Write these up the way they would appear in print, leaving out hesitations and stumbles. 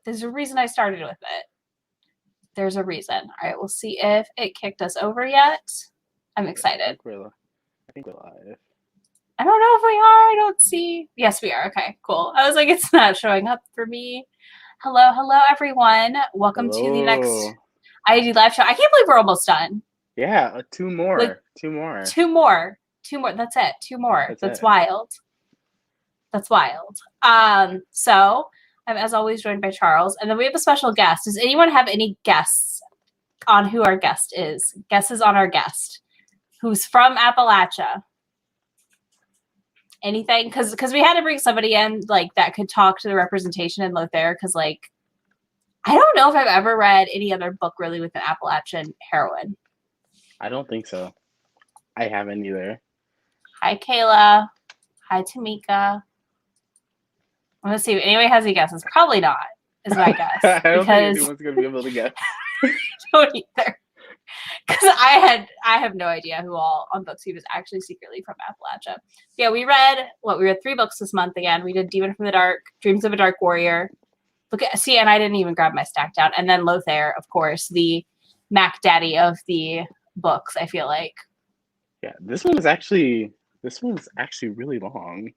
There's a reason I started with it. There's a reason. All right, we'll see if it kicked us over yet. I'm excited. I think we're live. I don't know if we are. I don't see. Yes, we are. Okay, cool. I was like, it's not showing up for me. Hello, everyone. Welcome to the next ID live show. I can't believe we're almost done. Yeah, two more. Like, two more. That's it. Two more. That's wild. That's wild. So I'm, as always, joined by Charles, and then we have a special guest. Does anyone have any guests on who our guest is? Guesses on our guest, who's from Appalachia? Anything? Because we had to bring somebody in like that could talk to the representation in Lothair. Because like, I don't know if I've ever read any other book really with an Appalachian heroine. I don't think so. I haven't either. Hi, Kayla. Hi, Tamika. I'm gonna see if anybody has any guesses. Probably not, is my guess. I don't think anyone's gonna be able to guess. Don't either. Because I have no idea who all on BookTube is actually secretly from Appalachia. Yeah, we read 3 books this month again. We did Demon from the Dark, Dreams of a Dark Warrior. And I didn't even grab my stack down. And then Lothair, of course, the Mac Daddy of the books, I feel like. Yeah, this one's actually really long.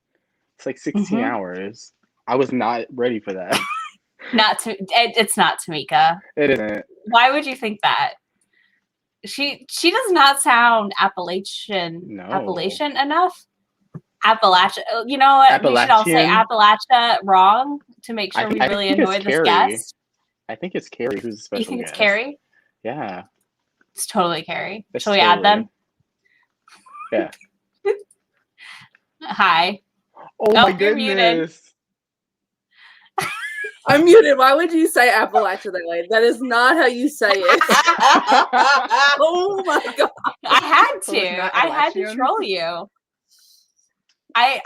It's like 16 hours. I was not ready for that. It's not Tamika. It isn't. Why would you think that? She does not sound Appalachian enough. Appalachia. You know what? We should all say Appalachia wrong to make sure we really annoy this guest. I think it's Carrie who's the special guest. You think it's Carrie? Yeah. It's totally Carrie. Shall we add them? Yeah. Hi. Oh my goodness. I'm muted. Why would you say Appalachia that way? That is not how you say it. Oh my god! I had to troll you. I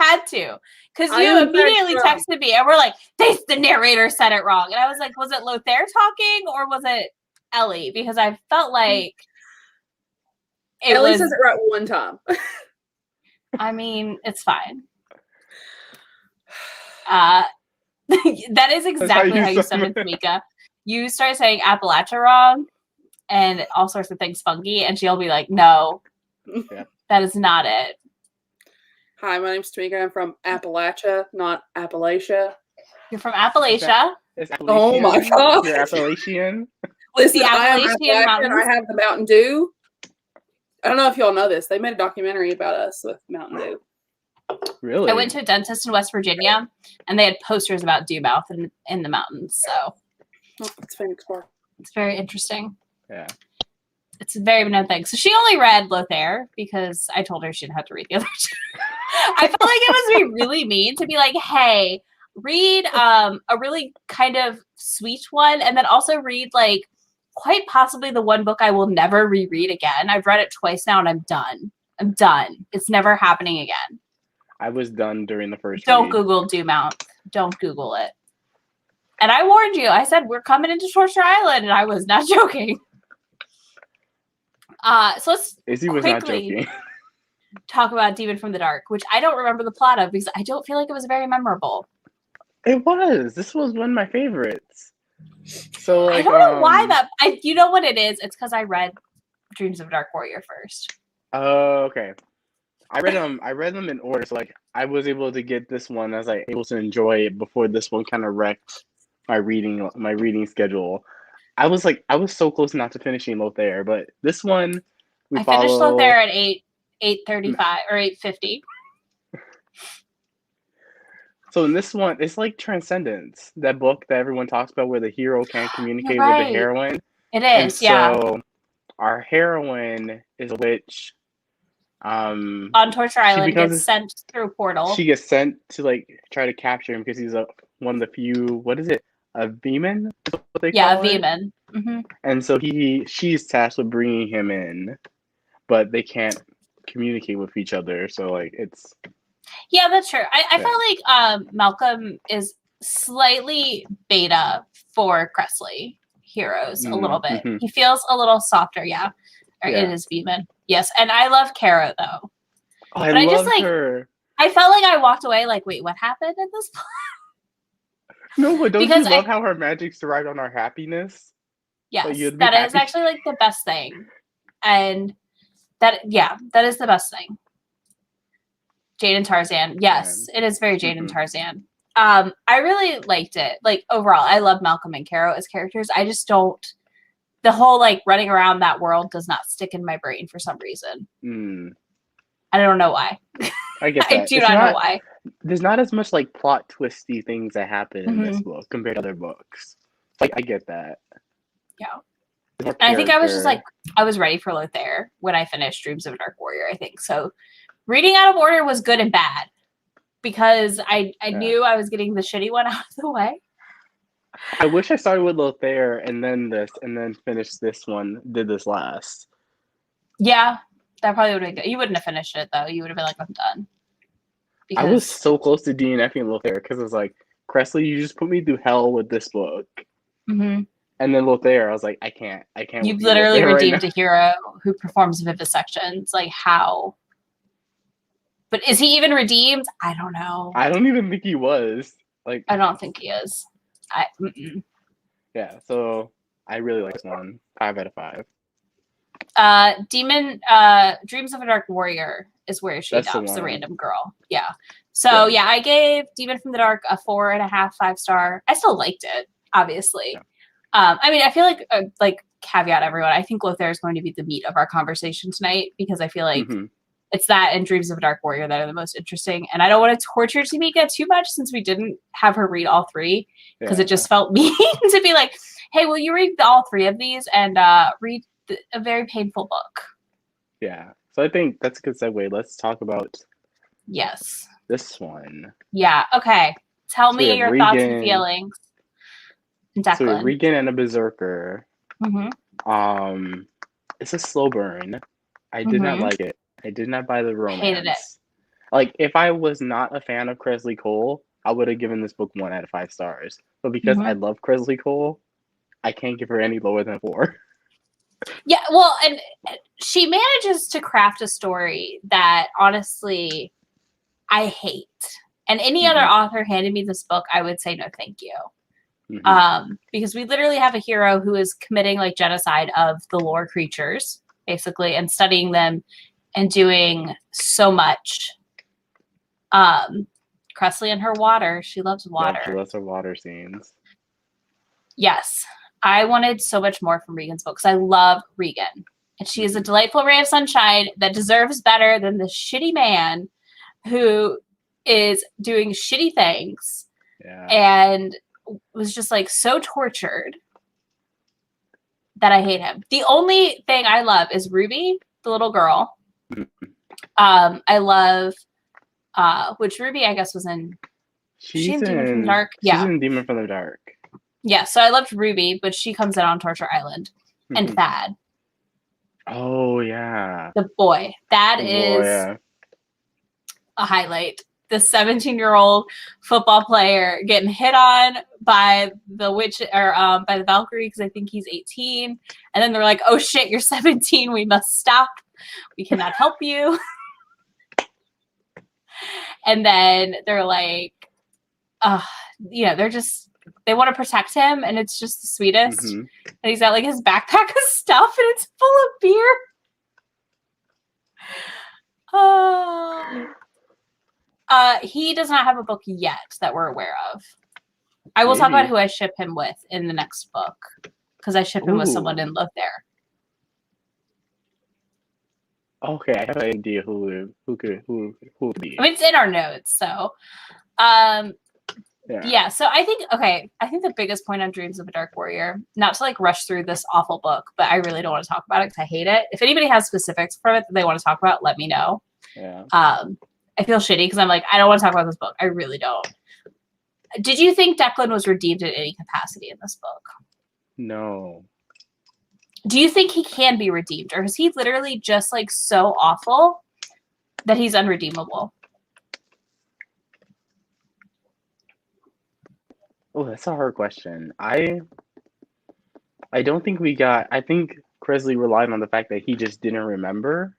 had to because you immediately texted me and we're like, the narrator said it wrong, and I was like, was it Lothair talking or was it Ellie? Because I felt like Ellie says it right one time. I mean, it's fine. That is exactly how you said it, Tamika. You start saying Appalachia wrong and all sorts of things funky, and she'll be like, no, that is not it. Hi, my name's Tamika. I'm from Appalachia, not Appalachia. You're from Appalachia? Oh my god. You're Appalachian? Listen, I am Appalachian. I have the Mountain Dew. I don't know if y'all know this. They made a documentary about us with Mountain Dew. Really? I went to a dentist in West Virginia, and they had posters about dew mouth in the mountains. So it's Phoenix Park. It's very interesting. Yeah, it's a very known thing. So she only read Lothair because I told her she didn't have to read the other two. I felt like it was really mean to be like, "Hey, read a really kind of sweet one, and then also read like quite possibly the one book I will never reread again. I've read it twice now, and I'm done. I'm done. It's never happening again." I was done during the first Don't Google dew mouth. Don't Google it. And I warned you. I said, we're coming into Torture Island, and I was not joking. So let's Izzy was not joking. Talk about Demon from the Dark, which I don't remember the plot of because I don't feel like it was very memorable. It was. This was one of my favorites. So like, I don't know why that. You know what it is? It's because I read Dreams of a Dark Warrior first. Oh, okay. I read them in order, so like I was able to get this one as I able to enjoy it before this one kind of wrecked my reading schedule. I was so close not to finishing Lothair, but this one I finished Lothair at 8:35 or 8:50. So in this one, it's like Transcendence, that book that everyone talks about where the hero can't communicate with the heroine. It is, So our heroine is a witch. On Torture Island, gets sent through a portal. She gets sent to like try to capture him because he's one of the few. What is it? A Veman? Is what they call a Veman. Mm-hmm. And so she's tasked with bringing him in, but they can't communicate with each other. So like it's. Yeah, that's true. I felt like Malcolm is slightly beta for Cressley heroes a little bit. Mm-hmm. He feels a little softer. Yeah. It is Veman. Yes, and I love Kara though. Oh, I love her. I felt like I walked away like, wait, what happened at this point? No, but don't Because you love how her magic's derived on our happiness? Yes, you'd be that is happy. actually like the best thing. And that is the best thing. Jade and Tarzan. Yes, it is very Jade and Tarzan. I really liked it. Like overall, I love Malcolm and Caro as characters. I just don't. The whole like running around that world does not stick in my brain for some reason. I don't know why. I get that. I do not know why. There's not as much like plot twisty things that happen in this book compared to other books. Like I get that. Yeah. And I think I was just like I was ready for Lothair when I finished Dreams of a Dark Warrior, I think. So reading out of order was good and bad because I knew I was getting the shitty one out of the way. I wish I started with Lothair and then this and then finished this one, did this last. Yeah, that probably would have been good. You wouldn't have finished it though. You would have been like, I'm done. I was so close to DNFing Lothair because it was like, Cressley, you just put me through hell with this book. And then Lothair, I was like, I can't. You've literally redeemed a hero who performs vivisections. Like how? But is he even redeemed? I don't know. I don't even think he was. Like I don't think he is. Yeah, so I really like this one. 5 out of 5. Dreams of a Dark Warrior is where she That's adopts the random girl. Yeah. So yeah, I gave Demon from the Dark a 4.5, 5 star. I still liked it, obviously. Yeah. I mean, I feel like caveat everyone. I think Lothair is going to be the meat of our conversation tonight because I feel like it's that and Dreams of a Dark Warrior that are the most interesting. And I don't want to torture Tamika too much since we didn't have her read all 3 because it just felt mean to be like, hey, will you read all 3 of these and read a very painful book? Yeah. So I think that's a good segue. Let's talk about this one. Yeah. Okay. Tell me your thoughts and feelings. Declan. So we have Regan and a Berserker. It's a slow burn. I did not like it. I did not buy the romance. Hated it. Like, if I was not a fan of Cresley Cole, I would have given this book 1 out of 5 stars. But because I love Cresley Cole, I can't give her any lower than 4. Yeah, well, and she manages to craft a story that, honestly, I hate. And any other author handed me this book, I would say no thank you. Because we literally have a hero who is committing, like, genocide of the lore creatures, basically, and studying them and doing so much. Cresley and her water. She loves water. Yeah, she loves her water scenes. Yes. I wanted so much more from Regan's book because I love Regan. And she is a delightful ray of sunshine that deserves better than the shitty man who is doing shitty things and was just like so tortured that I hate him. The only thing I love is Ruby, the little girl. I love which Ruby I guess was in she's in Demon from the Dark. She's in Demon from the Dark. Yeah, so I loved Ruby, but she comes in on Torture Island. And Thad. Oh yeah. The boy. That is a highlight. The 17-year-old football player getting hit on by the witch or by the Valkyrie because I think he's 18. And then they're like, oh shit, you're 17. We must stop. We cannot help you. And then they're like, they're just, they want to protect him. And it's just the sweetest. And he's got like his backpack of stuff and it's full of beer. He does not have a book yet that we're aware of. I will talk about who I ship him with in the next book because I ship him with someone in Lothair. Okay, I have an idea who could be. I mean, it's in our notes, so yeah. So I think the biggest point on Dreams of a Dark Warrior, not to like rush through this awful book, but I really don't want to talk about it because I hate it. If anybody has specifics from it that they want to talk about, let me know. Yeah. I feel shitty because I'm like, I don't want to talk about this book. I really don't. Did you think Declan was redeemed in any capacity in this book? No. Do you think he can be redeemed, or is he literally just like so awful that he's unredeemable? Oh, that's a hard question. I don't think we got. I think Cresley relied on the fact that he just didn't remember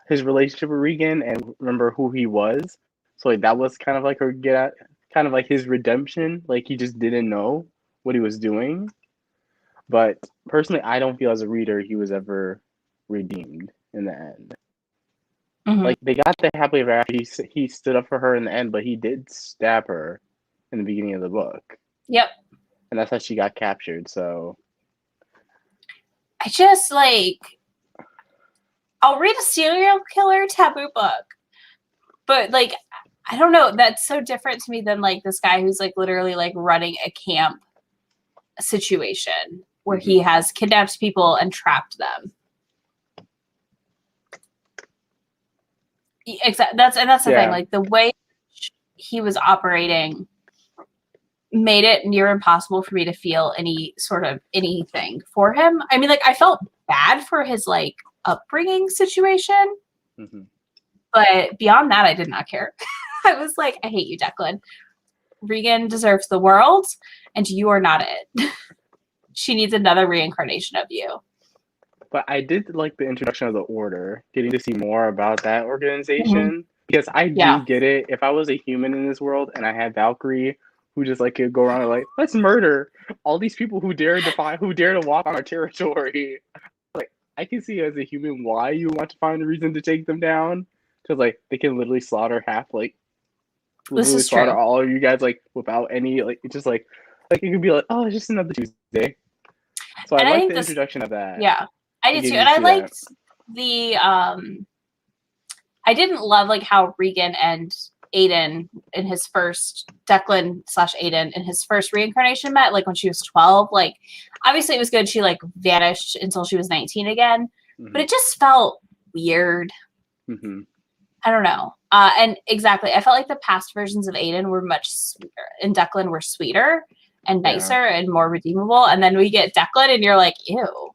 his relationship with Regan and remember who he was. So like that was kind of like her get kind of like his redemption. Like he just didn't know what he was doing. But personally, I don't feel as a reader he was ever redeemed in the end. Mhm. Like they got the happily ever after. He stood up for her in the end, but he did stab her in the beginning of the book. Yep. And that's how she got captured. So I just like, I'll read a serial killer taboo book, but like, I don't know. That's so different to me than like this guy who's like literally like running a camp situation where he has kidnapped people and trapped them. That's the thing. Like the way he was operating made it near impossible for me to feel any sort of anything for him. I mean, like I felt bad for his like upbringing situation, but beyond that, I did not care. I was like, I hate you, Declan. Regan deserves the world, and you are not it. She needs another reincarnation of you. But I did like the introduction of the Order, getting to see more about that organization. Because I do get it. If I was a human in this world and I had Valkyrie, who just like could go around and like, let's murder all these people who dare to walk on our territory. Like I can see as a human why you want to find a reason to take them down. Because like they can literally slaughter literally slaughter all of you guys like without any like it's just like it could be like, oh, it's just another Tuesday. So I like the introduction of that. Yeah. I did too. And I liked the I didn't love like how Regan and Aiden in his first Declan/Aiden in his first reincarnation met, like when she was 12. Like obviously it was good she like vanished until she was 19 again. But it just felt weird. I don't know. And exactly. I felt like the past versions of Aiden were much sweeter and Declan were sweeter and nicer and more redeemable. And then we get Declan and you're like, ew.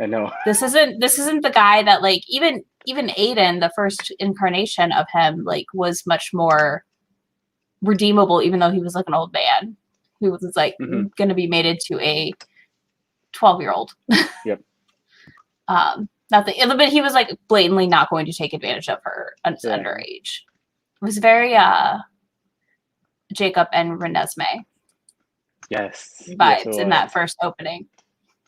I know. This isn't the guy that like even Aiden, the first incarnation of him, like was much more redeemable, even though he was like an old man who was like gonna be mated to a 12-year-old. Yep. Nothing, but he was like blatantly not going to take advantage of her underage. It was very Jacob and Renesmee. Yes. Vibes in that first opening.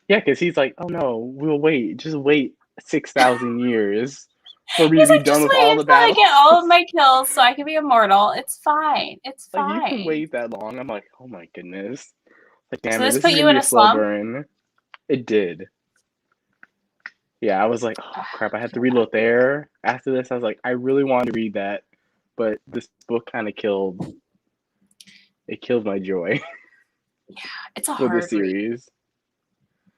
Yeah, because he's like, oh no, we'll wait. Just wait 6,000 years for me to be done with all the battles. I get all of my kills so I can be immortal. It's fine. It's fine. Like, you can wait that long. I'm like, oh my goodness. Like, damn, so this is put you in a slow burn. It did. Yeah, I was like, oh crap, I have to read Lothair. After this, I was like, I really wanted to read that, but this book kind of killed my joy. Yeah, it's a for hard the series. Read.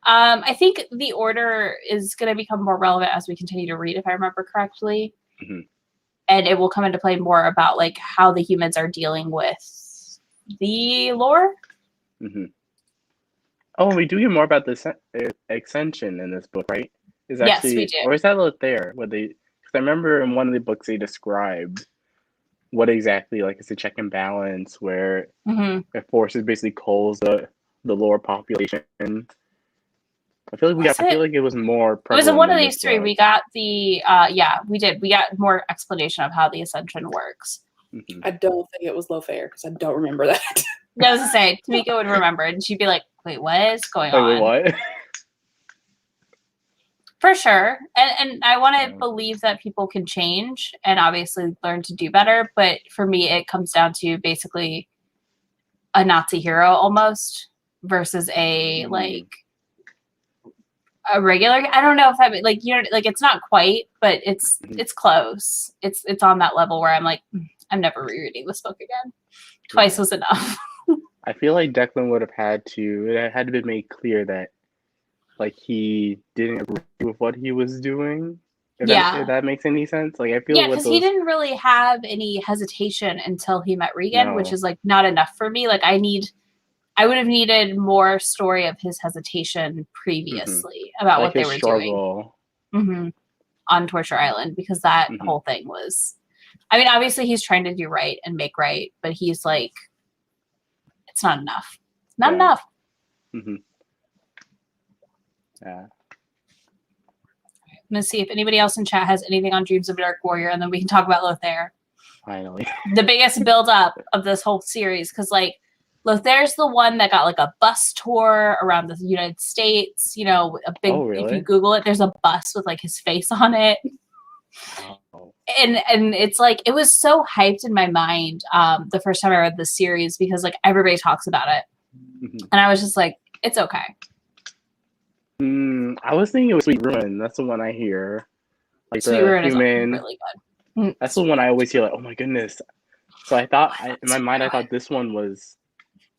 I think the Order is going to become more relevant as we continue to read, if I remember correctly. And it will come into play more about like how the humans are dealing with the lore. Oh, we do hear more about the Ascension in this book, right? Yes, we do. Or is that Lothair? Because I remember in one of the books they described what exactly, like it's a check and balance where it forces basically culls the lore population. I feel like it was more prevalent. It was in one of these three. We got the we did. We got more explanation of how the Ascension works. I don't think it was Lothair because I don't remember that. I was to say, Tamika would remember, and she'd be like, "Wait, what is going on?" What? For sure, and I want to believe that people can change and obviously learn to do better. But for me, it comes down to basically a Nazi hero almost versus a like a regular. I don't know if that like like it's not quite, but it's close. It's on that level where I'm like, I'm never rereading this book again. Twice was enough. I feel like Declan would have had to. It had to be made clear that like he didn't agree with what he was doing. If that makes any sense. Like I feel because he didn't really have any hesitation until he met Regan, which is like not enough for me. Like I would have needed more story of his hesitation previously about like what they were doing on Torture Island, because that whole thing was, I mean, obviously he's trying to do right and make right, but he's like, it's not enough. It's not enough. Yeah. I'm going to see if anybody else in chat has anything on Dreams of a Dark Warrior, and then we can talk about Lothair. Finally. The biggest build up of this whole series, because like Lothaire's the one that got like a bus tour around the United States. You know, a big. Oh, really? If you Google it, there's a bus with like his face on it. Oh. And it's like it was so hyped in my mind the first time I read this series because like everybody talks about it, and I was just like, it's okay. I was thinking it was Sweet Ruin. That's the one I hear. Like Sweet the Ruin human. is really good. That's the one I always hear. Like, oh my goodness. So I thought in my mind, I thought this one was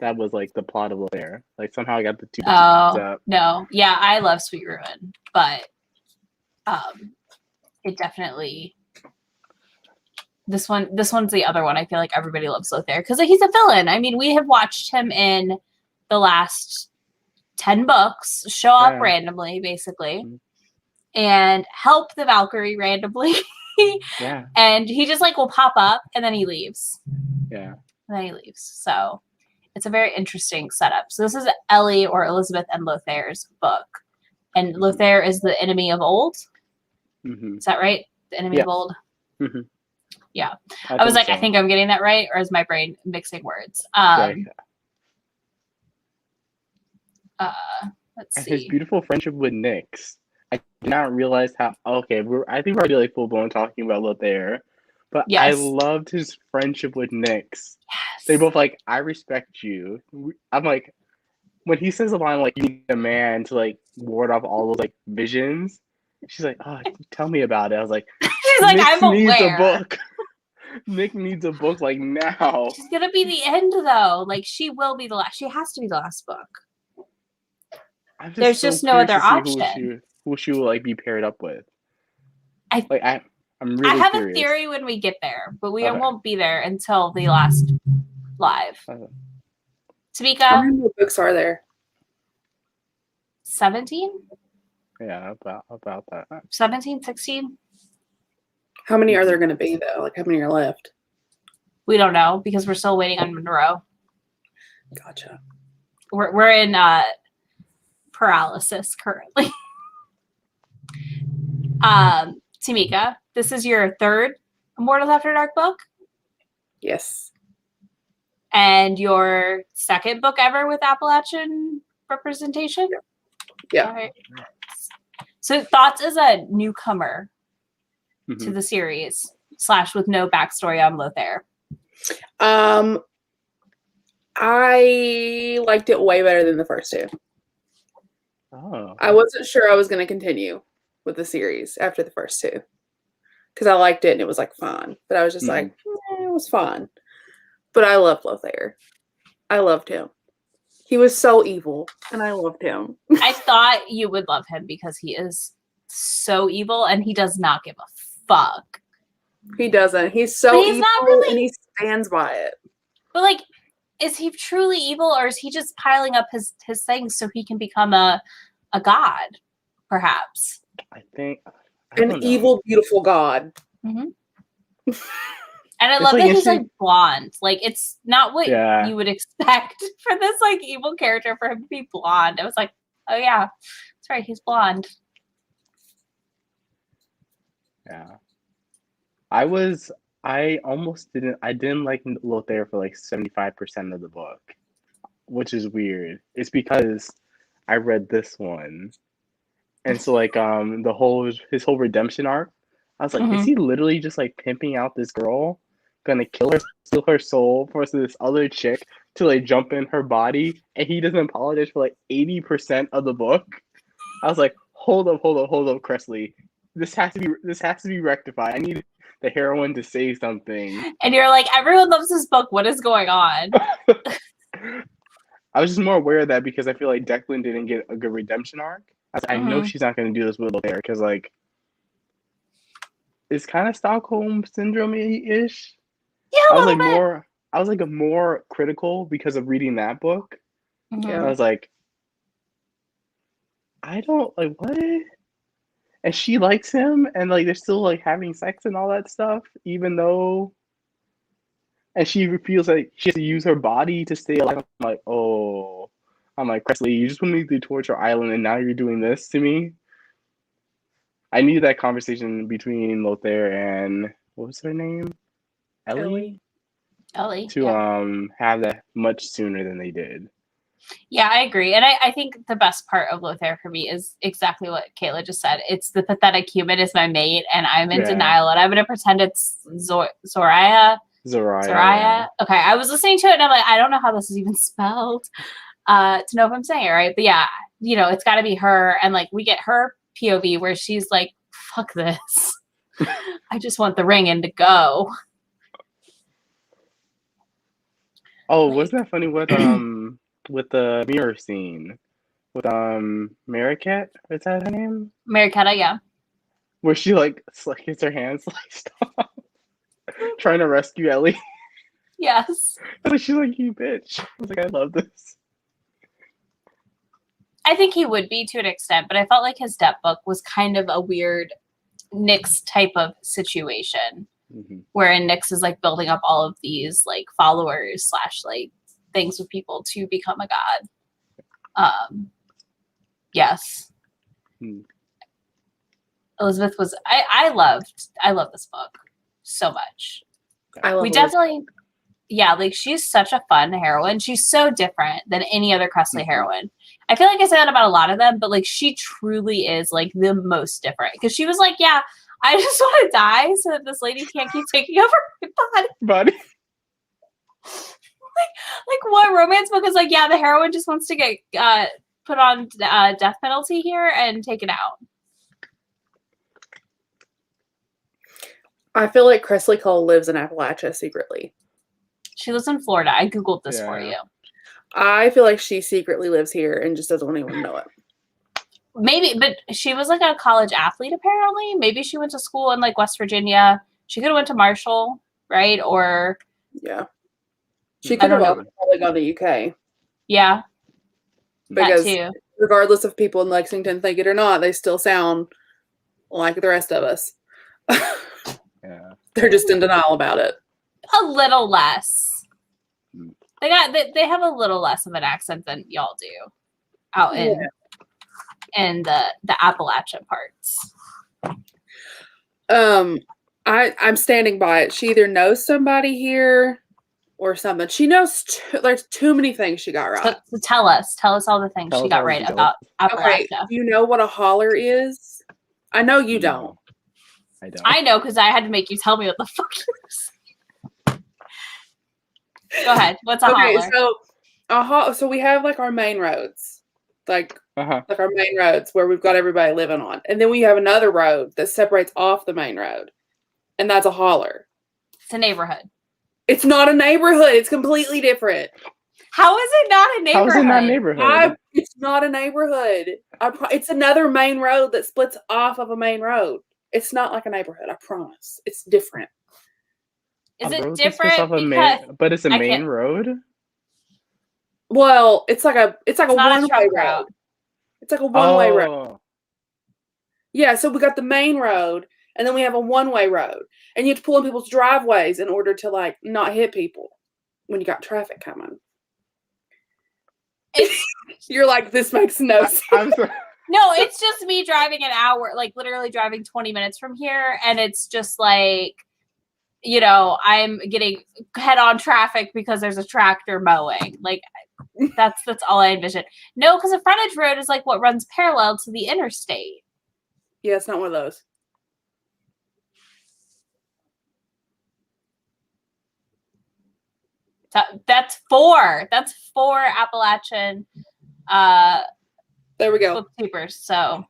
like the plot of Lothair. Like somehow I got the two. Oh no, yeah, I love Sweet Ruin, but it definitely. This one's the other one. I feel like everybody loves Lothair because like, he's a villain. I mean, we have watched him in the last 10 books show up randomly, basically, and help the Valkyrie randomly. Yeah. And he just like will pop up and then he leaves. Yeah. And then he leaves. So it's a very interesting setup. So this is Ellie or Elizabeth and Lothair's book. And Lothair is the enemy of old. Mm-hmm. Is that right? The enemy of old? Mm-hmm. Yeah. I was like, I think I'm getting that right, or is my brain mixing words? Let's see. His beautiful friendship with Nyx. I did not realize how. Okay, I think we're already like full blown talking about Lothair, but I loved his friendship with Nyx. Yes. They both like, I respect you. I'm like, when he says a line like, "You need a man to like ward off all those like visions," she's like, "Oh, tell me about it." I was like, she's like, Nyx I'm needs aware. a book. Nick needs a book like now. She's gonna be the end though. Like she will be the last. She has to be the last book. There's just no other option. Who she will like be paired up with. I'm really I have curious. a theory when we get there, but we won't be there until the last live. Tamika, how many books are there? 17? Yeah, about that. 17, 16? How many are there going to be though? Like how many are left? We don't know because we're still waiting on Monroe. Gotcha. We're in paralysis currently. Tamika, this is your third Immortals After Dark book? Yes. And your second book ever with Appalachian representation? Yeah. All right. So thoughts as a newcomer to the series / with no backstory on Lothair? I liked it way better than the first two. Oh. I wasn't sure I was going to continue with the series after the first two because I liked it and it was like fun, but I was just like, it was fun. But I loved Lothair. I loved him. He was so evil, and I loved him. I thought you would love him because he is so evil, and he does not give a fuck. He doesn't. He's so evil, not really, and he stands by it. But like, is he truly evil, or is he just piling up his things so he can become a god, perhaps? I think an evil, beautiful god. Mm-hmm. And I love that he's like blonde. Like it's not what you would expect for this like evil character for him to be blonde. I was like, oh yeah, that's right, he's blonde. Yeah. I didn't like Lothair for like 75% of the book, which is weird. It's because I read this one. And so like his whole redemption arc, I was like, is he literally just like pimping out this girl, gonna kill her, steal her soul for this other chick to like jump in her body, and he doesn't apologize for like 80% of the book? I was like, hold up, Cressley. This has to be rectified. I need the heroine to say something. And you're like, everyone loves this book. What is going on? I was just more aware of that because I feel like Declan didn't get a good redemption arc. I know she's not going to do this with Lothair because, like, it's kind of Stockholm syndrome-ish. Yeah, I was like more critical because of reading that book. Yeah. I was like, I don't like what, and she likes him, and like they're still like having sex and all that stuff, even though, and she feels like she has to use her body to stay alive. I'm like, Cressley, you just put me through Torture Island, and now you're doing this to me. I needed that conversation between Lothair and what was her name? Ellie Ellie. to have that much sooner than they did. Yeah, I agree. And I think the best part of Lothair for me is exactly what Kayla just said. It's the pathetic human is my mate, and I'm in denial, and I'm going to pretend it's Zoraya. Zoraya. Okay, I was listening to it, and I'm like, I don't know how this is even spelled to know if I'm saying it right. But yeah, it's got to be her. And, like, we get her POV where she's like, fuck this. I just want the ring and to go. Oh, wasn't that funny with the mirror scene with Maricat? Is that her name? Mariketa, yeah. Where she like gets her hands like stop trying to rescue Ellie. Yes. She's like, you bitch. I was like, I love this. I think he would be to an extent, but I felt like his step book was kind of a weird Nyx type of situation. Wherein Nyx is like building up all of these like followers / like things with people to become a god. Yes. Elizabeth was I love this book so much. We definitely like she's such a fun heroine. She's so different than any other Cressley heroine. I feel like I say that about a lot of them, but like she truly is like the most different because she was like, yeah, I just want to die so that this lady can't keep taking over my body. like what romance book is like, yeah, the heroine just wants to get put on death penalty here and taken out. I feel like Cressley Cole lives in Appalachia secretly. She lives in Florida. I Googled this for you. I feel like she secretly lives here and just doesn't want anyone to know it. Maybe, but she was like a college athlete apparently. Maybe she went to school in like West Virginia. She could have went to Marshall, right? Or yeah, she could have probably gone to UK. Yeah, because regardless of people in Lexington think it or not, they still sound like the rest of us. Yeah, they're just in denial about it. A little less. They have a little less of an accent than y'all do out in the Appalachian parts. I'm standing by it. She either knows somebody here or something. She knows there's too many things she got right. So tell us all the things she got right about Appalachia. Okay, do you know what a holler is? I know you don't. I don't. I know because I had to make you tell me what the fuck you were saying. Go ahead. What's a holler? So we have like our main roads, like our main roads where we've got everybody living on, and then we have another road that separates off the main road, and that's a holler. It's a neighborhood. It's not a neighborhood. It's completely different. How is it not a neighborhood? How is it not a neighborhood? It's not a neighborhood. It's another main road that splits off of a main road. It's not like a neighborhood. I promise. It's different. Is it different? But it's a main road. Well, it's like a one-way road. It's like a one-way road. Yeah, so we got the main road, and then we have a one-way road, and you have to pull in people's driveways in order to like not hit people when you got traffic coming. You're like, this makes no sense. No, it's just me driving an hour, like literally driving 20 minutes from here, and it's just like, I'm getting head-on traffic because there's a tractor mowing. Like, that's all I envision. No, because a frontage road is like what runs parallel to the interstate. Yeah, it's not one of those. That's four. That's 4 Appalachian. There we go. Bookkeepers. So.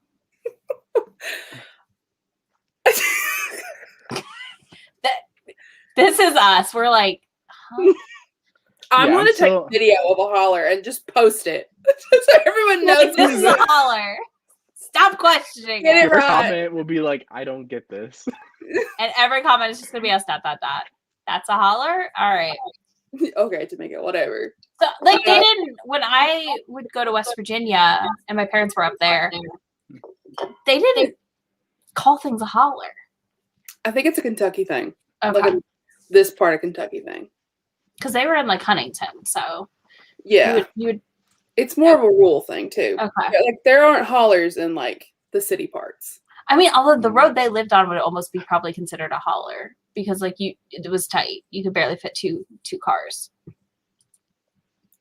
This is us. We're like, huh? I'm going to take a video of a holler and just post it so everyone knows this is a holler. Stop questioning. Get it right. Comment will be like, I don't get this. And every comment is just going to be a ... That's a holler? All right. Okay, to make it whatever. So, like, they didn't, when I would go to West Virginia and my parents were up there, they didn't call things a holler. I think it's a Kentucky thing. Okay. Like this part of Kentucky thing. Because they were in, like, Huntington, so. Yeah. You would it's more of a rural thing, too. Okay. Like, there aren't hollers in, like, the city parts. I mean, although the road they lived on would almost be probably considered a holler. because like it was tight. You could barely fit two cars.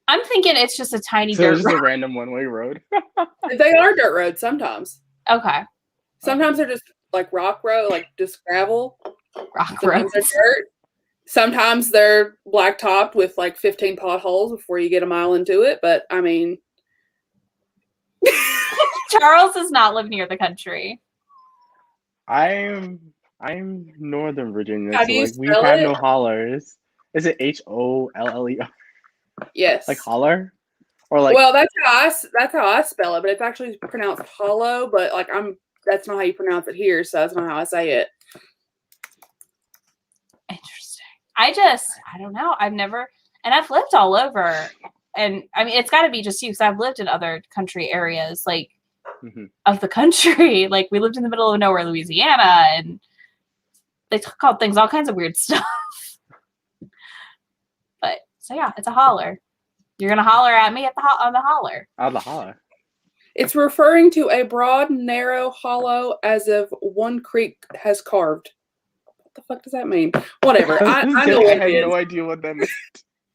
I'm thinking it's just a tiny So dirt it's just road. a random one-way road. They are dirt roads sometimes. Okay. Sometimes they're just like rock road, like just gravel. Rock Sometimes roads. they're dirt. Sometimes they're blacktopped with like 15 potholes before you get a mile into it. But I mean, Charles does not live near the country. I'm Northern Virginia, How so do you like we spell have it? no hollers. Is it Holle? Yes. Like holler? Or like Well, that's how I spell it, but it's actually pronounced hollow. But like that's not how you pronounce it here, so that's not how I say it. Interesting. I don't know. I've never, and I've lived all over, and I mean, it's got to be just you because I've lived in other country areas, like of the country. Like we lived in the middle of nowhere, Louisiana, and they called things all kinds of weird stuff. But so yeah, it's a holler. You're gonna holler at me on the holler. on the holler. It's referring to a broad, narrow hollow as if one creek has carved. What the fuck does that mean? Whatever. I know what I it had is. no idea what that meant.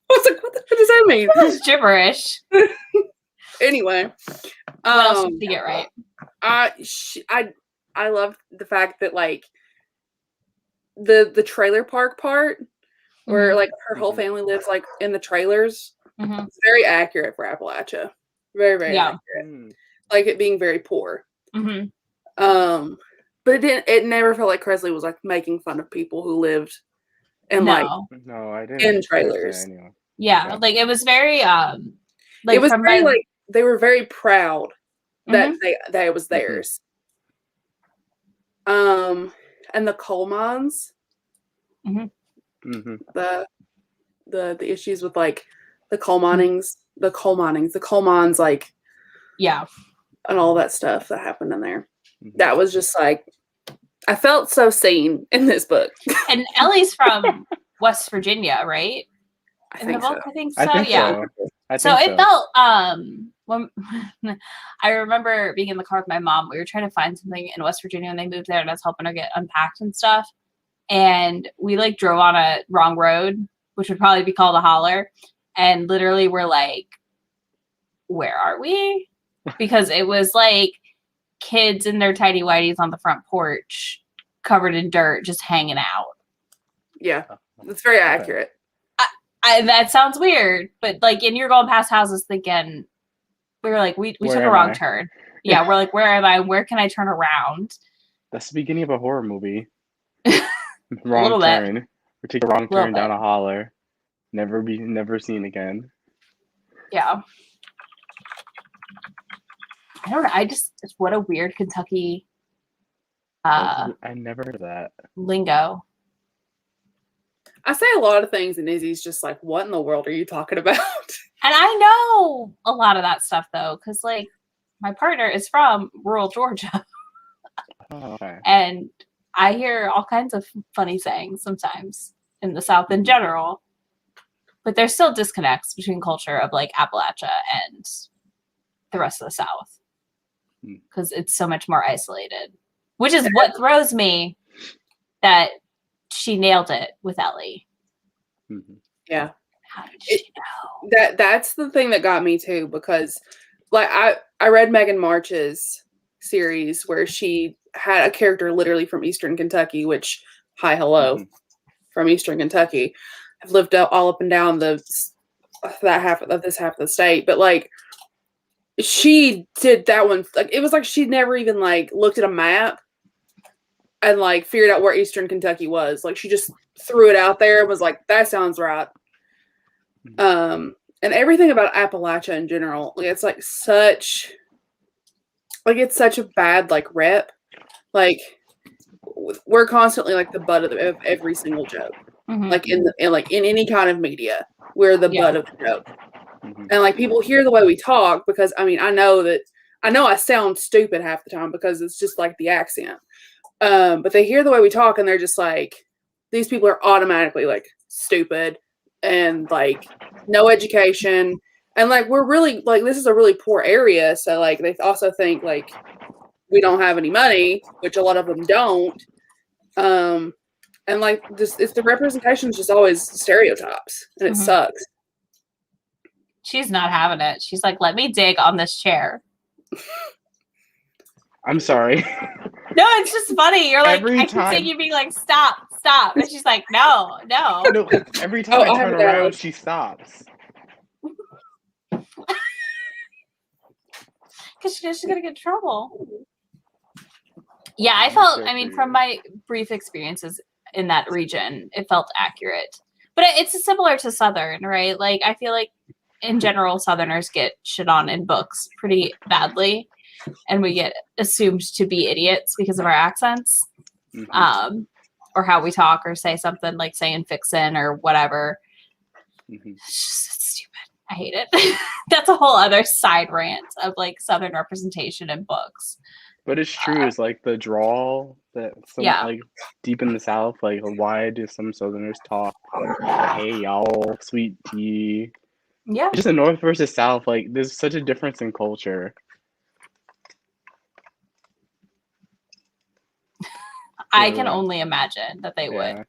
I was like, what the fuck does that mean? It's gibberish. Anyway, What else did you get right? I love the fact that like the trailer park part where like her whole family lives like in the trailers. Mm-hmm. It's very accurate for Appalachia. Very, very accurate. Like it being very poor. Mm-hmm. But it never felt like Kresley was like making fun of people who lived in No, I didn't. in trailers. Anyway. Yeah, like it was very like it was very like they were very proud that that it was theirs. And the coal mines. The issues with like the coal mines, like and all that stuff that happened in there. That was just like I felt so seen in this book. And Ellie's from West Virginia, right? I think so. I think so. Yeah. So it felt when I remember being in the car with my mom, we were trying to find something in West Virginia and they moved there and I was helping her get unpacked and stuff. And we like drove on a wrong road, which would probably be called a holler. And literally we're like, where are we? Because it was like kids in their tidy whities on the front porch covered in dirt, just hanging out. Yeah, that's very accurate. That sounds weird, but like, and you're going past houses thinking, we were like, we took a wrong turn. Yeah, we're like, where am I? Where can I turn around? That's the beginning of a horror movie. Wrong turn. We take a wrong turn down bit. a holler. Never seen again. Yeah. I don't know. What a weird Kentucky I never heard of that. lingo. I say a lot of things and Izzy's just like, what in the world are you talking about? And I know a lot of that stuff though, because like my partner is from rural Georgia. Oh, okay. And I hear all kinds of funny sayings sometimes in the South in general. But there's still disconnects between culture of like Appalachia and the rest of the South. Because it's so much more isolated. Which is what throws me that she nailed it with Ellie. Yeah. How did she know? That's the thing that got me too, because like I read Megan March's series where she had a character literally from Eastern Kentucky, which from Eastern Kentucky. I've lived all up and down this half of the state, but like she did that one. Like it was like she'd never even like looked at a map and like figured out where Eastern Kentucky was. Like she just threw it out there and was like, that sounds right. And everything about Appalachia in general, like it's like such a bad like rep. Like we're constantly like the butt of every single joke. Like in any kind of media, we're the butt of the joke. And like people hear the way we talk because I mean I know I sound stupid half the time because it's just like the accent. But they hear the way we talk and they're just like, these people are automatically like stupid and like no education. And like we're really like this is a really poor area. So like they also think like we don't have any money, which a lot of them don't. And like this, it's the representation is just always stereotypes, and it Mhm. sucks. She's not having it. She's like, let me dig on this chair. I'm sorry. No, it's just funny. You're like, Every I can see time- you being like, stop. And she's like, no. No, every time Oh, I I have turn it around, down. she stops. Because she knows she's going to get in trouble. Yeah, I felt, I mean, from my brief experiences in that region, it felt accurate. But it's similar to Southern, right? Like, I feel like in general, Southerners get shit on in books pretty badly. And we get assumed to be idiots because of our accents. Mhm. Or how we talk or say something like saying fixin' or whatever. Mhm. It's stupid. I hate it. That's a whole other side rant of like Southern representation in books. But it's true. It's like the drawl that some Yeah. like deep in the South. Like, why do some Southerners talk? Hey, y'all, sweet tea. Yeah. It's just the North versus South. Like, there's such a difference in culture. I can only imagine that they would. Yeah.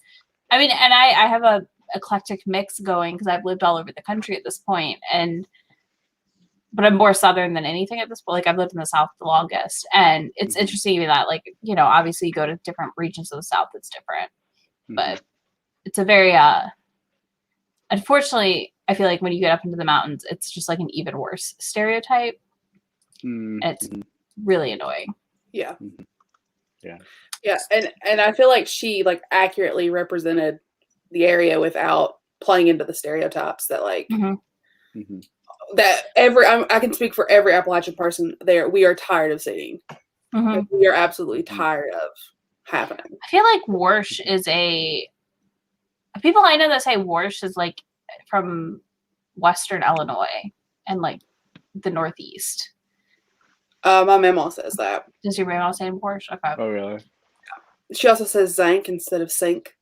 I mean, and I have a eclectic mix going because I've lived all over the country at this point, but I'm more Southern than anything at this point. Like, I've lived in the South the longest, and it's Mhm. interesting that, like, you know, obviously you go to different regions of the South, it's different, but it's a very unfortunately, I feel like when you get up into the mountains, it's just like an even worse stereotype. Mhm. And it's really annoying. Yeah. Mhm. Yeah. Yeah, and I feel like she like accurately represented the area without playing into the stereotypes that like Mhm. that I can speak for every Appalachian person there. We are tired of seeing. Mhm. Like, we are absolutely tired of happening. I feel like Warsh is people I know that say Warsh is like from Western Illinois and like the Northeast. My memo says that. Does your grandma say Warsh? Okay. Oh, really? She also says zinc instead of sink.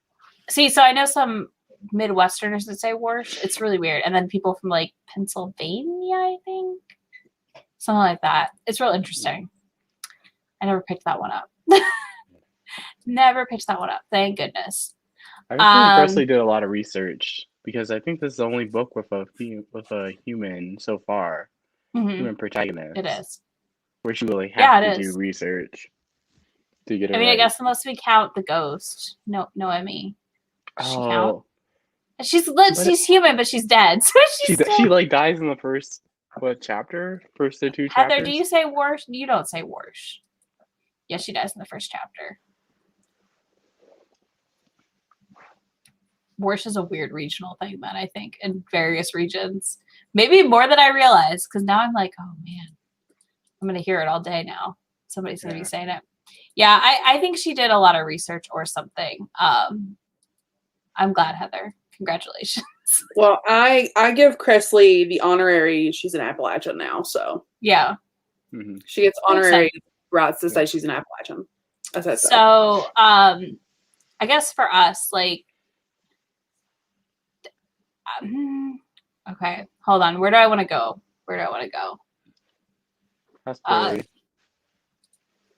See, so I know some Midwesterners that say Warsh. It's really weird. And then people from like Pennsylvania, I think. Something like that. It's real interesting. I never picked that one up. Never picked that one up. Thank goodness. I think Presley did a lot of research because I think this is the only book with a human so far, human protagonist. It is. Where she really has to do is. research to get it I mean, right. I guess unless we count the ghost, Noemi. Does she count? She's human, but she's dead. So she like dies in the first chapter? First or two chapters? Heather, do you say Warsh? You don't say Warsh. Yeah, she dies in the first chapter. Warsh is a weird regional thing, then, I think, in various regions. Maybe more than I realized, because now I'm like, oh man, I'm going to hear it all day now. Somebody's going to be saying it. Yeah, I think she did a lot of research or something. I'm glad, Heather. Congratulations. Well, I give Cressley the honorary. She's an Appalachian now, so yeah, she gets honorary rights to say she's an Appalachian. I said so. I guess for us, like, okay, hold on. Where do I want to go? That's Barry.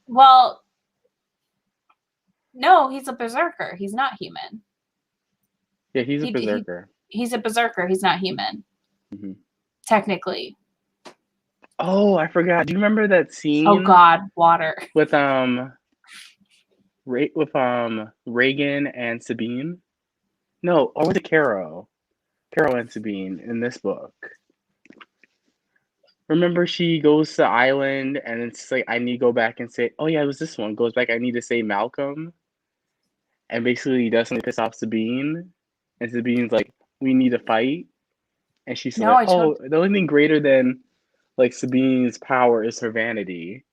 Well, no, he's a berserker. He's not human. Yeah, he's a berserker. He's a berserker. He's not human. Technically. Oh, I forgot. Do you remember that scene? Oh God, water. With Reagan and Sabine? No, or was it Caro? Caro and Sabine in this book. Remember, she goes to the island and it's like, I need to go back and say, oh yeah, it was this one. Goes back, I need to say Malcolm. And basically does something to piss off Sabine. And Sabine's like, we need to fight. And she's like, oh, the only thing greater than like Sabine's power is her vanity.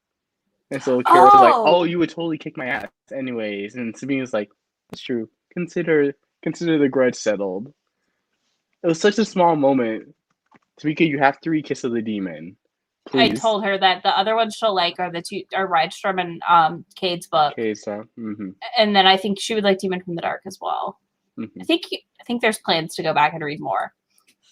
And so Caro's like, oh, you would totally kick my ass anyways. And Sabine's like, that's true. Consider the grudge settled. It was such a small moment. Tamika, you have to read Kiss of the Demon. Please. I told her that the other ones she'll like are the two are Rydstrom and Cade's book. And then I think she would like Demon from the Dark as well. I think there's plans to go back and read more.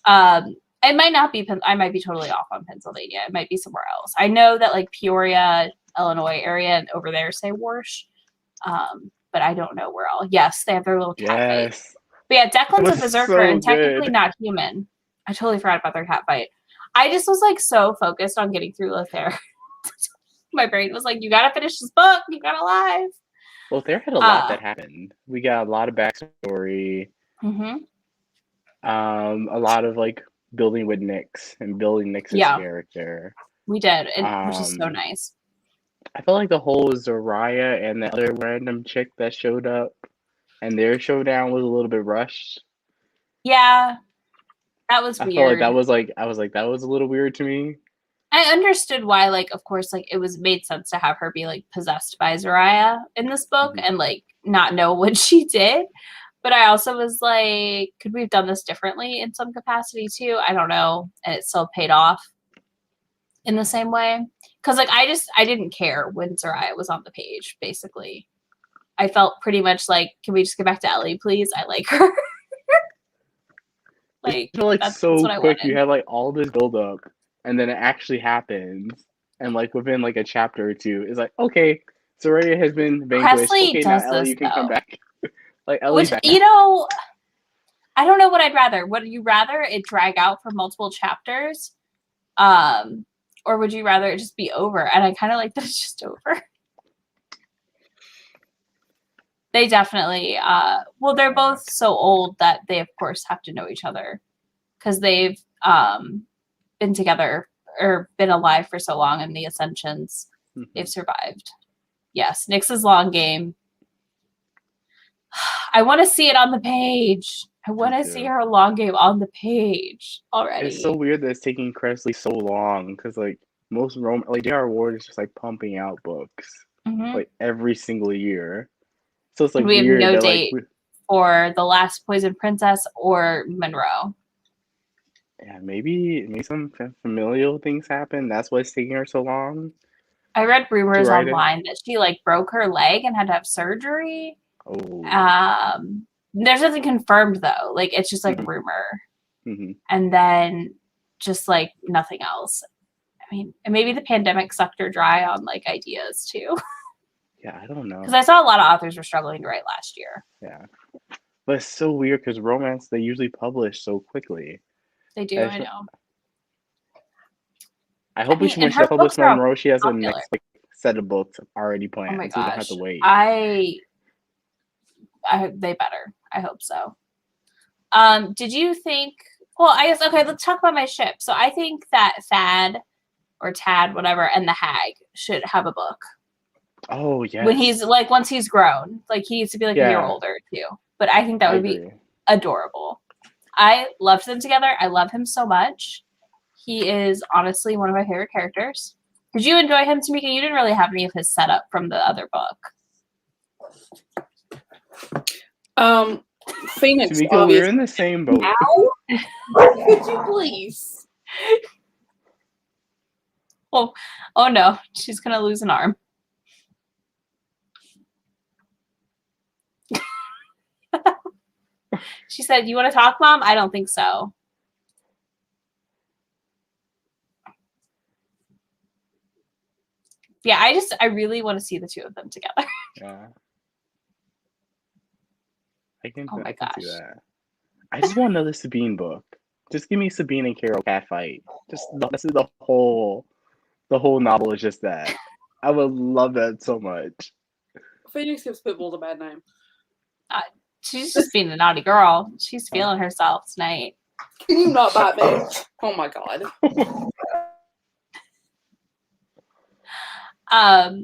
It might not be. I might be totally off on Pennsylvania. It might be somewhere else. I know that like Peoria, Illinois area and over there say Warsh, but I don't know where all. Yes, they have their little cat fight. Yes. But yeah, It Declan's a was berserker so and technically good. not human. I totally forgot about their cat fight. I just was like so focused on getting through Lothair. My brain was like, you gotta finish this book. You gotta live. Well, there had a lot that happened. We got a lot of backstory. Mm-hmm. A lot of like building with Nyx and building Nyx's character. We did, which is so nice. I felt like the whole Zarya and the other random chick that showed up and their showdown was a little bit rushed. Yeah, that was weird. I felt like that was like that was a little weird to me. I understood why, like, of course, like it was made sense to have her be like possessed by Zarya in this book and like not know what she did. But I also was like, could we have done this differently in some capacity too? I don't know, and it still paid off in the same way. Because like I didn't care when Zarya was on the page. Basically, I felt pretty much like, can we just get back to Ellie, please? I like her. Like, that's so what quick. You had like all this build up, and then it actually happens, and like within like a chapter or two, it's like, okay, Zarya has been vanquished. Presley okay, does now Ellie, this, you can though. come back. Like Ellie's back. You know, I don't know what I'd rather. Would you rather it drag out for multiple chapters, or would you rather it just be over? And I kind of like that it's just over. They definitely, well, they're both so old that they, of course, have to know each other because they've been together or been alive for so long in the Ascensions. They've survived. Yes, Nyx's long game. I want to see it on the page. I want to see her long game on the page already. It's so weird that it's taking Kresley so long because, like, most like J.R. Ward is just like pumping out books like every single year. So it's like we weird have no that, date for The Last Poison Princess or Monroe. Yeah, maybe some familial things happen. That's why it's taking her so long. I read rumors online that she like broke her leg and had to have surgery. Oh. There's nothing confirmed though. Like it's just like rumor, and then just like nothing else. I mean, and maybe the pandemic sucked her dry on like ideas too. Yeah, I don't know. Because I saw a lot of authors were struggling to write last year. Yeah, but it's so weird because romance they usually publish so quickly. They do. I know. I hope when she publishes Monroe, she has a next like set of books already planned. Oh my so we don't have gosh. to wait. They better. I hope so. Did you think? Well, I guess okay. Let's talk about my ship. So I think that Thad or Tad, whatever, and the Hag should have a book. Oh yeah. When he's like once he's grown, like he needs to be like a year older too. But I think that would be adorable. I loved them together. I love him so much. He is honestly one of my favorite characters. Did you enjoy him, Tamika? You didn't really have any of his setup from the other book. Phoenix. Tamika, we're in the same boat. Now? Could you please? Oh no, she's gonna lose an arm. She said, "You want to talk, Mom?" I don't think so. Yeah, I really want to see the two of them together. Yeah. I can see that. I just want another Sabine book. Just give me Sabine and Carol catfight. Just this is the whole novel is just that. I would love that so much. Phoenix gives Pitbull a bad name. She's just being a naughty girl. She's feeling herself tonight. Can you not bite me? Oh my god. All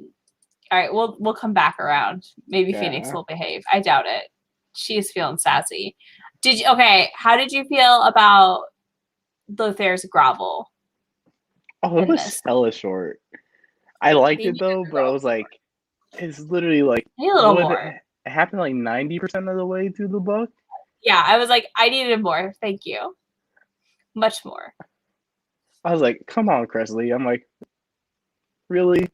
right, we'll come back around. Maybe Phoenix will behave. I doubt it. She is feeling sassy. How did you feel about Lothair's grovel? Oh, it was hella short. I liked it though, but I was like, it's literally like a little more. It happened like 90% of the way through the book. Yeah, I was like, I needed more. Thank you. Much more. I was like, come on, Kresley. I'm like, really?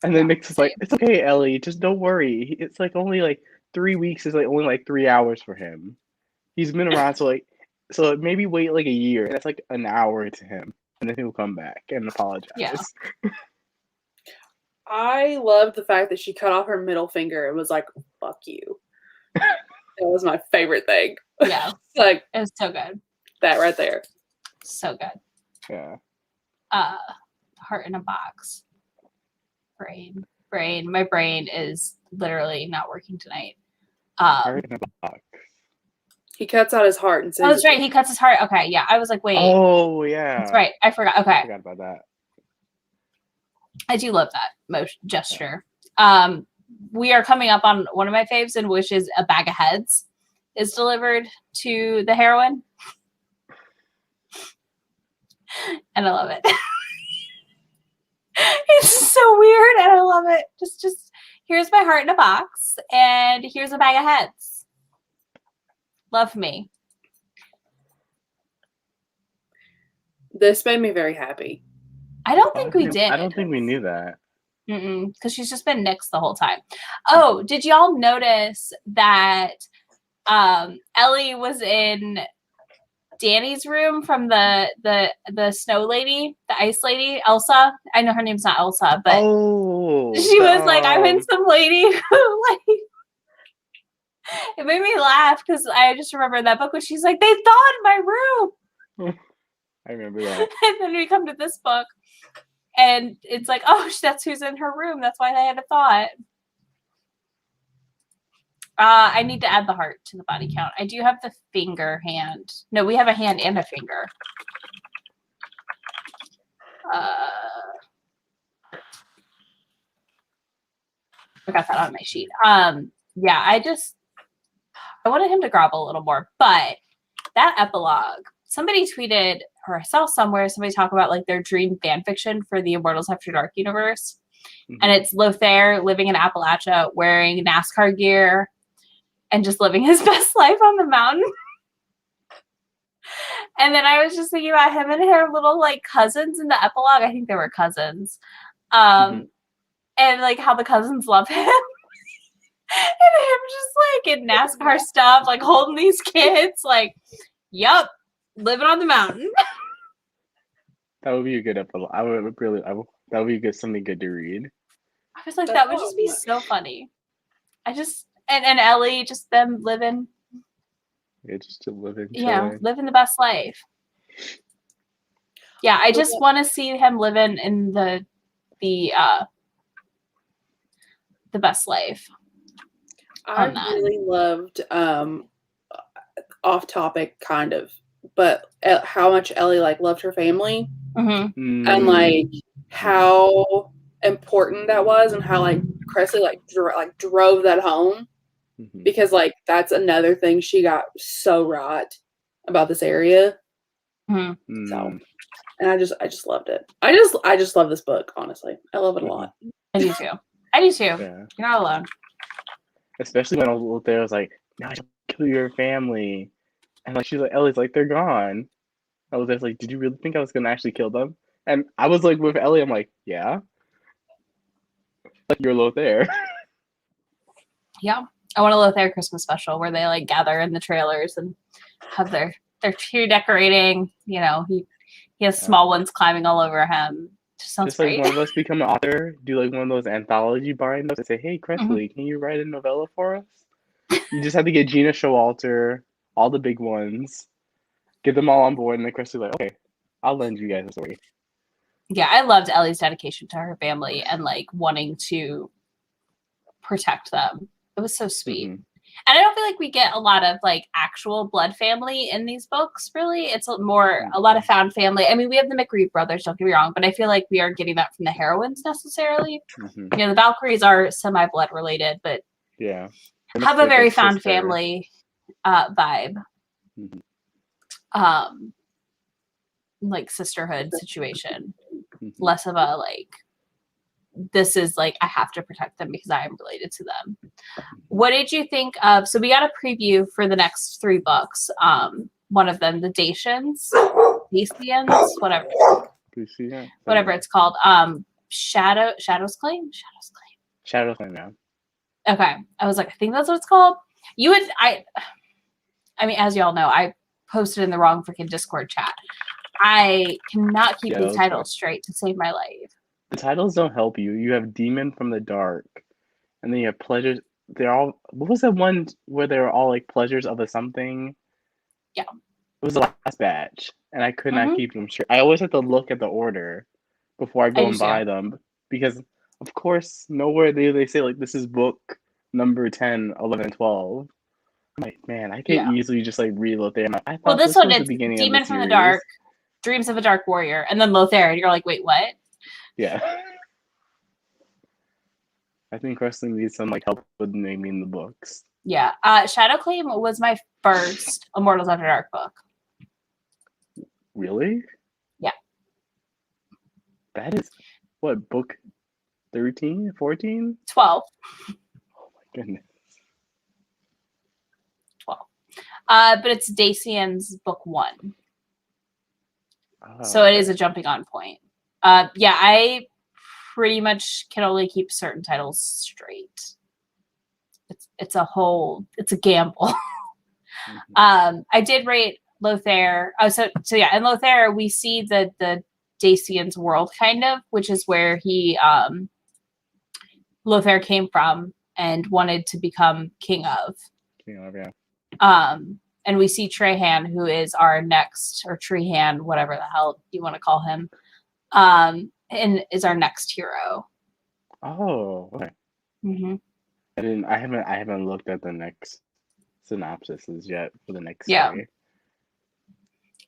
And then Nyx is like, it's okay, Ellie. Just don't worry. It's like only like 3 weeks is like only like 3 hours for him. He's been around, so maybe wait like a year. That's like an hour to him. And then he'll come back and apologize. Yeah. I loved the fact that she cut off her middle finger and was like, fuck you. That was my favorite thing. Yeah. Like, It was so good. that right there. So good. Yeah. Heart in a box. Brain. My brain is literally not working tonight. Heart in a box. He cuts out his heart and Oh, that's right. He cuts his heart. Okay, yeah. I was like, wait. Oh, yeah. That's right. I forgot. Okay. I forgot about that. I do love that motion gesture. We are coming up on one of my faves, in which is a bag of heads is delivered to the heroine. And I love it. It's so weird and I love it. Just here's my heart in a box and here's a bag of heads. Love me. This made me very happy. I don't think we did. I don't think we knew that. Because she's just been nixed the whole time. Oh, did y'all notice that Ellie was in Danny's room from the snow lady, the ice lady, Elsa? I know her name's not Elsa, but she was like, I'm in some lady who like it made me laugh because I just remember that book when she's like, they thawed my room. I remember that. And then we come to this book and it's like, oh, that's who's in her room. That's why they had a thought. I need to add the heart to the body count. I do have the finger hand. No, we have a hand and a finger. I got that on my sheet. Yeah, I wanted him to grovel a little more, but that epilogue, somebody tweeted, or I saw somewhere somebody talk about like their dream fan fiction for the Immortals After Dark universe. Mm-hmm. And it's Lothair living in Appalachia, wearing NASCAR gear and just living his best life on the mountain. And then I was just thinking about him and her little like cousins in the epilogue. I think they were cousins. And like how the cousins love him. And him just like in NASCAR stuff, like holding these kids, like, yup, living on the mountain. That would be a good epilogue. That would be good, something good to read. I was like, that would just be so funny. And Ellie, just them living. Yeah, just living. Yeah, living the best life. Yeah, I just want to see him living in the best life. I really loved off topic kind of, but how much Ellie like loved her family and like how important that was and how like Cressley like drove that home because like that's another thing she got so right about this area. So, and I just loved it. I just love this book, honestly. I love it a lot. I do too. Yeah. You're not alone. Especially when Lothair was like, "No, I don't kill your family," and like she's like, "Ellie's like, they're gone." I was just like, "Did you really think I was gonna actually kill them?" And I was like, with Ellie, I'm like, "Yeah, like you're Lothair." Yeah, I want a Lothair Christmas special where they like gather in the trailers and have their tree decorating. You know, he has small ones climbing all over him. Just great. Like one of us become an author, do like one of those anthology binds and say, "Hey, Cressley, can you write a novella for us?" You just have to get Gina Showalter, all the big ones, get them all on board, and then Cressley's like, "Okay, I'll lend you guys a story." Yeah, I loved Ellie's dedication to her family and like wanting to protect them. It was so sweet. And I don't feel like we get a lot of like actual blood family in these books, really. It's more a lot of found family. I mean, we have the McReeve brothers, don't get me wrong, but I feel like we aren't getting that from the heroines necessarily. You know, the Valkyries are semi-blood related, but have a very found family vibe. Like sisterhood situation. Less of a like, this is like, I have to protect them because I am related to them. What did you think of, so we got a preview for the next 3 books. One of them, the Dacians, whatever it's called. Shadow's Claim, yeah. Okay. I was like, I think that's what it's called. I mean, as y'all know, I posted in the wrong freaking Discord chat. I cannot keep these titles straight to save my life. the titles don't help you. You have Demon from the Dark, and then you have Pleasures. They're all. What was that one where they were all like Pleasures of a something? Yeah. It was the last batch, and I could not Mhm. keep them straight. I always have to look at the order before I go I and do too. buy them because, of course, nowhere do they say like this is book number 10, 11, 12. I'm like, man, I could Yeah. easily just like read Lothair. I Well, thought this this one was the it's beginning of Demon the from the series. Dark, Dreams of a Dark Warrior, and then Lothair, and you're like, wait, what? Yeah. I think wrestling needs some like help with naming the books. Yeah. Shadow Claim was my first Immortals After Dark book. Really? Yeah. That is what, book 13, 14? 12. Oh my goodness. 12. But it's Dacian's book 1. Oh, So it is okay. a jumping on point. Yeah, I pretty much can only keep certain titles straight. It's a gamble. I did rate Lothair. So yeah, in Lothair we see the Dacian's world kind of, which is where he Lothair came from and wanted to become king of. Yeah. And we see Trahan, who is our next, or Trehan, whatever the hell you want to call him, and is our next hero. Oh, okay. Mm-hmm. I haven't looked at the next synopsises yet for the next Yeah. story.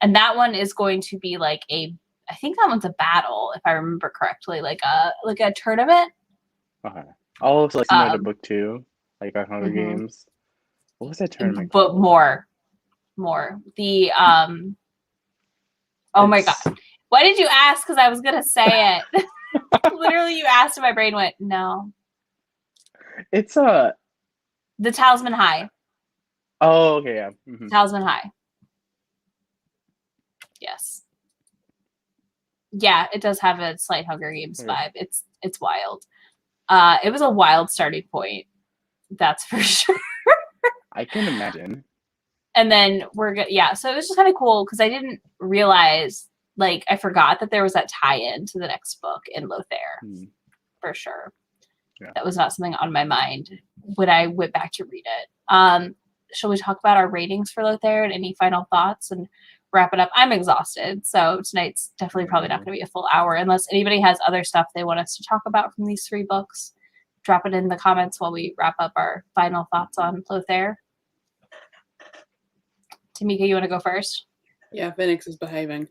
And that one is going to be like I think that one's a battle, if I remember correctly, like a tournament. Okay. Oh, so like similar to book 2, like our Hunger Mm-hmm. Games. What was that tournament But called? more. The oh my god. Why did you ask? Because I was gonna say it. Literally, you asked and my brain went, no. It's The Talisman High. Oh, okay, yeah. Mm-hmm. Talisman High. Yes. Yeah, it does have a slight Hunger Games vibe. It's wild. It was a wild starting point. That's for sure. I can imagine. And then so it was just kind of cool because I didn't realize, like, I forgot that there was that tie-in to the next book in Lothair. For sure. Yeah. That was not something on my mind when I went back to read it. Shall we talk about our ratings for Lothair and any final thoughts and wrap it up? I'm exhausted, so tonight's definitely probably not going to be a full hour unless anybody has other stuff they want us to talk about from these 3 books. Drop it in the comments while we wrap up our final thoughts on Lothair. Tamika, you want to go first? Yeah, Phoenix is behaving.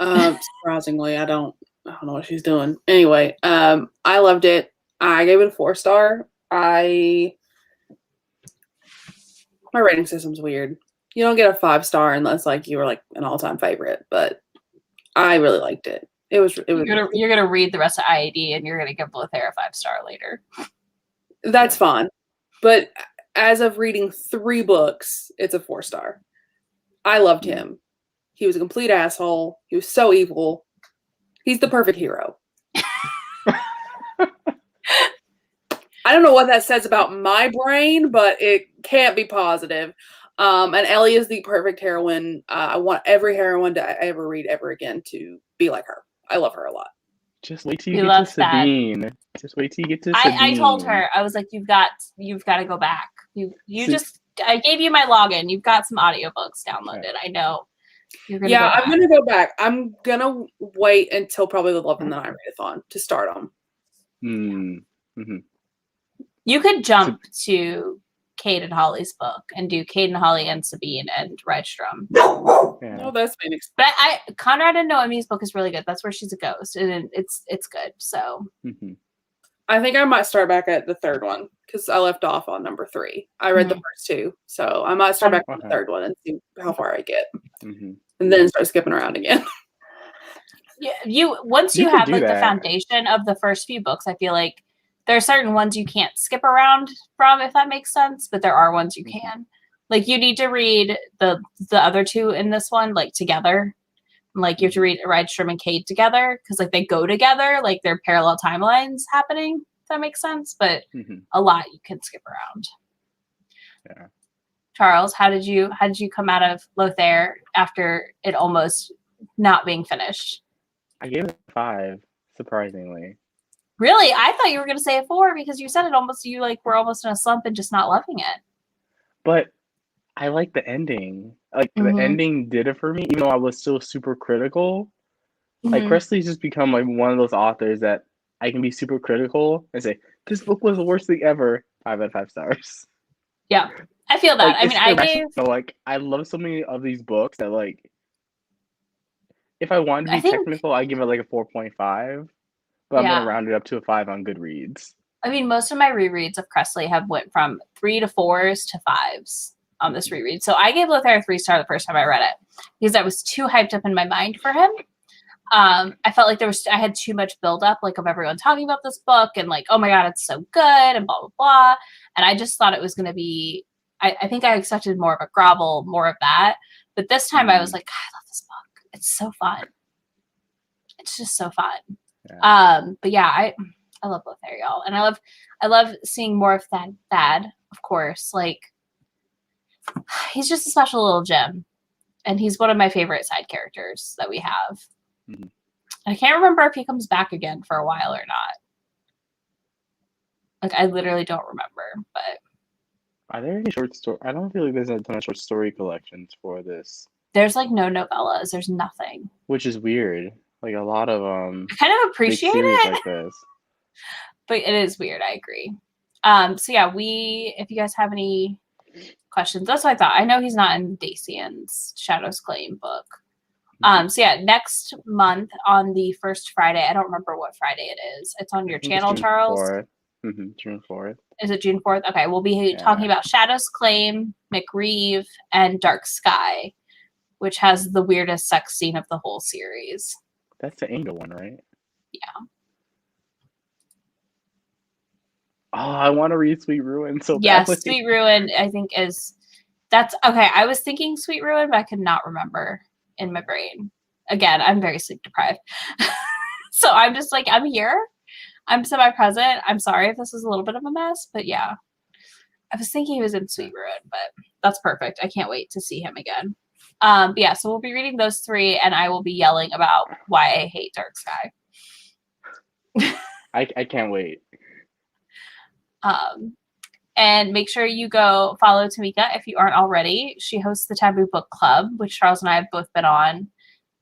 Surprisingly, I don't know what she's doing. Anyway, I loved it. I gave it a 4-star. My rating system's weird. You don't get a 5-star unless like you were like an all-time favorite, but I really liked it. You're gonna read the rest of IAD and you're gonna give Lothair a 5-star later. That's fine. But as of reading 3 books, it's a 4-star. I loved him. He was a complete asshole. He was so evil. He's the perfect hero. I don't know what that says about my brain, but it can't be positive. And Ellie is the perfect heroine. I want every heroine to ever read ever again to be like her. I love her a lot. Just wait till you get to Sabine. Just wait till you get to Sabine. I told her, I was like, you've got to go back. I gave you my login. You've got some audiobooks downloaded. I know. I'm gonna go back. I'm gonna wait until probably the Love and the Night Readathon to start them. Mm-hmm. You could jump to Kate and Holly's book and do Kate and Holly and Sabine and Rydstrom. Yeah. No, that's Phoenix. But Conrad and Noemi's book is really good. That's where she's a ghost, and it's good. So I think I might start back at the 3rd one because I left off on number 3. I read the first 2, so I might start back on the 3rd one and see how far I get, and then start skipping around again. Yeah, once you have like the foundation of the first few books, I feel like there are certain ones you can't skip around from, if that makes sense, but there are ones you can. Like, you need to read the other 2 in this one, like, together. Like, you have to read Rydstrom and Kate together, because, like, they go together, like, they're parallel timelines happening, if that makes sense. But a lot you can skip around. Yeah. Charles, how did you come out of Lothair after it almost not being finished? I gave it a 5, surprisingly. Really? I thought you were going to say a 4 because you said it almost, you like were almost in a slump and just not loving it. But I like the ending. Like the ending did it for me, even though I was still super critical. Like Kresley's just become like one of those authors that I can be super critical and say, this book was the worst thing ever. 5 out of 5 stars. Yeah. I feel that. Like, I mean, I gave... Like, I love so many of these books that, like, if I wanted to be I think, technical, I give it like a 4.5. But I'm going to round it up to a 5 on Goodreads. I mean, most of my rereads of Kresley have went from 3 to 4s to 5s on this reread. So I gave Lothair a 3-star the first time I read it because I was too hyped up in my mind for him. I felt like I had too much buildup, like of everyone talking about this book and like, oh my God, it's so good and blah, blah, blah. And I just thought it was going to be, I think I expected more of a grovel, more of that. But this time I was like, God, I love this book. It's so fun. It's just so fun. Yeah. But yeah, I love Lothair, y'all. And I love seeing more of Thad, of course. Like, he's just a special little gem. And he's one of my favorite side characters that we have. Mm-hmm. I can't remember if he comes back again for a while or not. Like, I literally don't remember, but... Are there any short story? I don't feel like there's a ton of short story collections for this. There's, like, no novellas. There's nothing. Which is weird. Like, a lot of, I kind of appreciate it. Like this. But it is weird, I agree. So yeah, if you guys have any questions, that's what I thought. I know he's not in Dacian's Shadow's Claim book. So yeah, next month on the first Friday, I don't remember what Friday it is. It's on your channel, Charles. 4th. June 4th. Is it June 4th? Okay, we'll be talking about Shadow's Claim, McReeve, and Dark Sky, which has the weirdest sex scene of the whole series. That's the Angel one, right? Yeah. Oh, I want to read Sweet Ruin so badly. Yes, Sweet Ruin, I think that's okay. I was thinking Sweet Ruin, but I could not remember in my brain. Again, I'm very sleep deprived. So I'm just like, I'm here. I'm semi-present. I'm sorry if this is a little bit of a mess, but yeah. I was thinking he was in Sweet Ruin, but that's perfect. I can't wait to see him again. But yeah, so we'll be reading those 3, and I will be yelling about why I hate Dark Sky. I can't wait. And make sure you go follow Tamika if you aren't already. She hosts the Taboo Book Club, which Charles and I have both been on,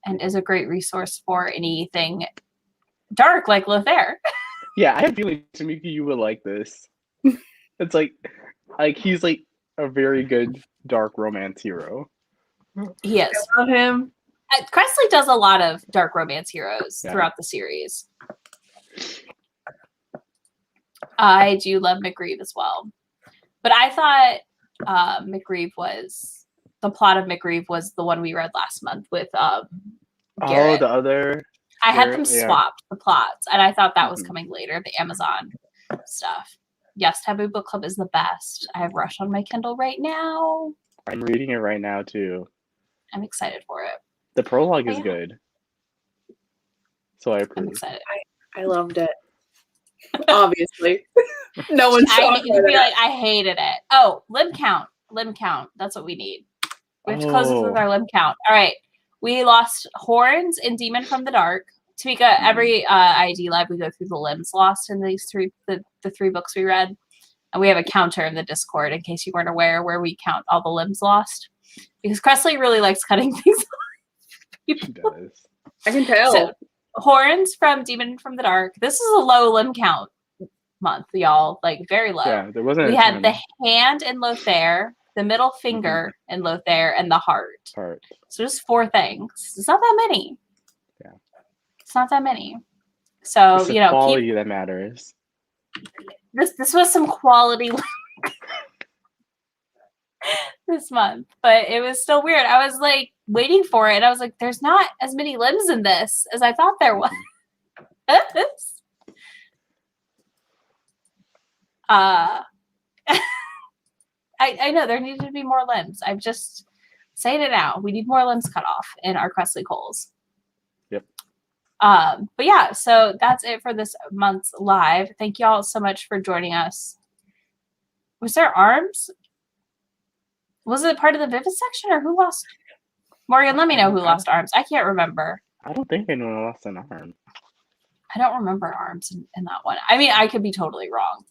and is a great resource for anything dark like Lothair. Yeah, I have a feeling, Tamika, you would like this. It's like he's like a very good dark romance hero. He is. I love him. Kresley does a lot of dark romance heroes throughout the series. I do love McReeve as well. But I thought McReeve was... The plot of McReeve was the one we read last month with Garrett. Oh, the other... I had them swapped, the plots, and I thought that was coming later, the Amazon stuff. Yes, Taboo Book Club is the best. I have Rush on my Kindle right now. I'm reading it right now, too. I'm excited for it. The prologue is good. So I approve. I'm excited. I loved it. Obviously. No one's I hated it. Oh, limb count. Limb count. That's what we need. We have to close this with our limb count. All right. We lost Horns and Demon from the Dark. Tamika, every ID Live, we go through the limbs lost in these 3, the 3 books we read. And we have a counter in the Discord in case you weren't aware where we count all the limbs lost. Because Kresley really likes cutting things off. He does. I can tell. So, Horns from Demon from the Dark. This is a low limb count month, y'all. Like, very low. Yeah, there wasn't. We had the hand in Lothair, the middle finger in Lothair, and the heart. So just 4 things. It's not that many. Yeah. It's not that many. So, it's the quality that matters. This was some quality this month, but it was still weird. I was like waiting for it, and I was like, there's not as many limbs in this as I thought there was. I know there needed to be more limbs. I'm just saying it now. We need more limbs cut off in our Kresley Coles. Yep. But yeah, so that's it for this month's live. Thank you all so much for joining us. Was there arms? Was it part of the vivisection, or who lost? Morgan, let me know who lost arms. I can't remember. I don't think anyone lost an arm. I don't remember arms in that one. I mean, I could be totally wrong.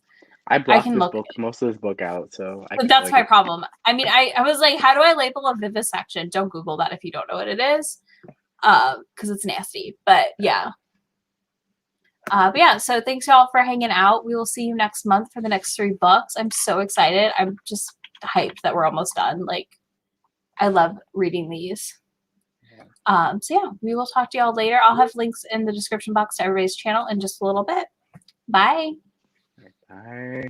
I blocked can this look book, most of this book out, so I But can't, that's like, my problem. I mean, I was like, how do I label a vivisection? Don't Google that if you don't know what it is, because it's nasty. But yeah. But yeah, so thanks y'all for hanging out. We will see you next month for the next 3 books. I'm so excited. I'm just hyped that we're almost done. Like, I love reading these. So yeah, we will talk to y'all later. I'll have links in the description box to everybody's channel in just a little bit. Bye. Bye.